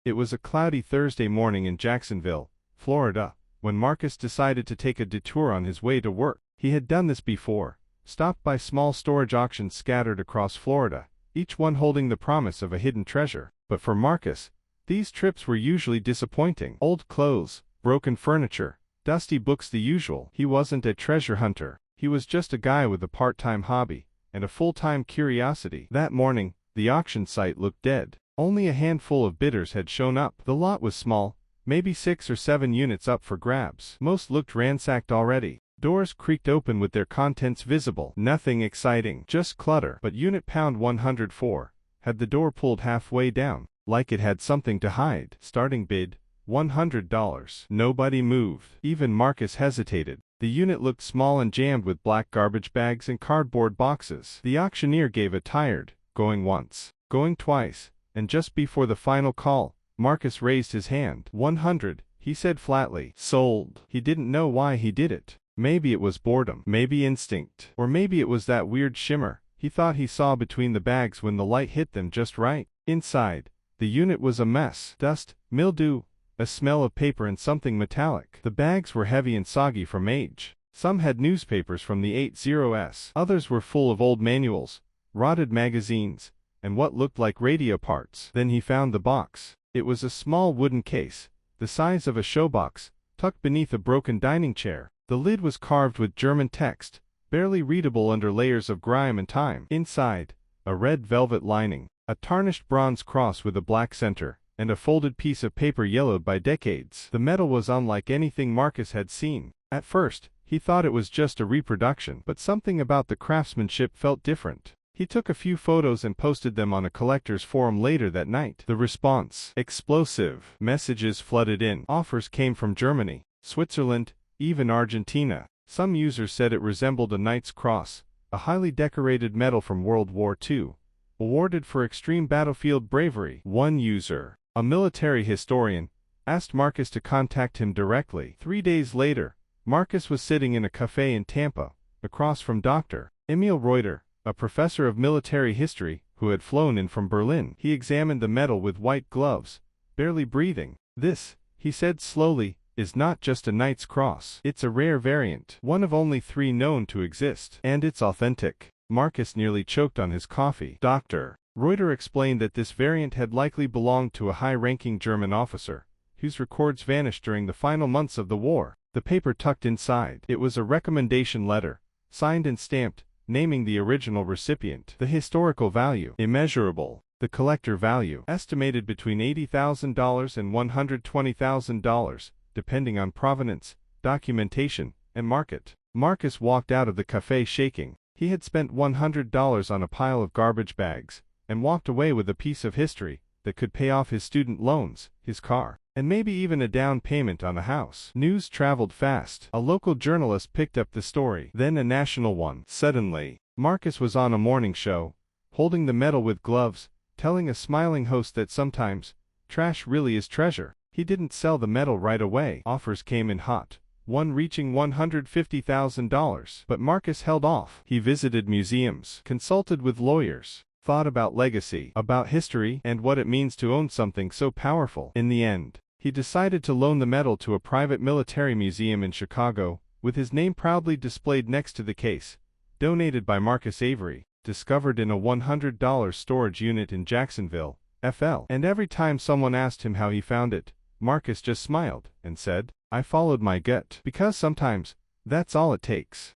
It was a cloudy Thursday morning in Jacksonville, Florida, when Marcus decided to take a detour on his way to work. He had done this before, stopped by small storage auctions scattered across Florida, each one holding the promise of a hidden treasure. But for Marcus, these trips were usually disappointing. Old clothes, broken furniture, dusty books, the usual. He wasn't a treasure hunter. He was just a guy with a part-time hobby and a full-time curiosity. That morning, the auction site looked dead. Only a handful of bidders had shown up. The lot was small, maybe 6 or 7 units up for grabs. Most looked ransacked already. Doors creaked open with their contents visible. Nothing exciting, just clutter. But unit pound 104 had the door pulled halfway down, like it had something to hide. Starting bid, $100. Nobody moved. Even Marcus hesitated. The unit looked small and jammed with black garbage bags and cardboard boxes. The auctioneer gave a tired, going once, going twice, and just before the final call, Marcus raised his hand. 100, he said flatly. Sold. He didn't know why he did it. Maybe it was boredom, maybe instinct, or maybe it was that weird shimmer he thought he saw between the bags when the light hit them just right. Inside, the unit was a mess. Dust, mildew, a smell of paper and something metallic. The bags were heavy and soggy from age. Some had newspapers from the 80s. Others were full of old manuals, rotted magazines, and what looked like radio parts. Then he found the box. It was a small wooden case, the size of a showbox, tucked beneath a broken dining chair. The lid was carved with German text, barely readable under layers of grime and time. Inside, a red velvet lining, a tarnished bronze cross with a black center, and a folded piece of paper yellowed by decades. The metal was unlike anything Marcus had seen. At first, he thought it was just a reproduction, but something about the craftsmanship felt different. He took a few photos and posted them on a collector's forum later that night. The response: explosive. Messages flooded in. Offers came from Germany, Switzerland, even Argentina. Some users said it resembled a Knight's Cross, a highly decorated medal from World War II, awarded for extreme battlefield bravery. One user, a military historian, asked Marcus to contact him directly. 3 days later, Marcus was sitting in a cafe in Tampa, across from Dr. Emil Reuter, a professor of military history, who had flown in from Berlin. He examined the medal with white gloves, barely breathing. This, he said slowly, is not just a Knight's Cross. It's a rare variant, one of only 3 known to exist. And it's authentic. Marcus nearly choked on his coffee. Dr. Reuter explained that this variant had likely belonged to a high-ranking German officer, whose records vanished during the final months of the war. The paper tucked inside. It was a recommendation letter, signed and stamped, naming the original recipient. The historical value: immeasurable. The collector value: estimated between $80,000 and $120,000, depending on provenance, documentation, and market. Marcus walked out of the cafe shaking. He had spent $100 on a pile of garbage bags, and walked away with a piece of history that could pay off his student loans, his car, and maybe even a down payment on a house. News traveled fast. A local journalist picked up the story, then a national one. Suddenly, Marcus was on a morning show, holding the medal with gloves, telling a smiling host that sometimes, trash really is treasure. He didn't sell the medal right away. Offers came in hot, one reaching $150,000. But Marcus held off. He visited museums, consulted with lawyers, thought about legacy, about history, and what it means to own something so powerful. In the end, he decided to loan the medal to a private military museum in Chicago, with his name proudly displayed next to the case. Donated by Marcus Avery, discovered in a $100 storage unit in Jacksonville, FL. And every time someone asked him how he found it, Marcus just smiled and said, "I followed my gut." Because sometimes, that's all it takes.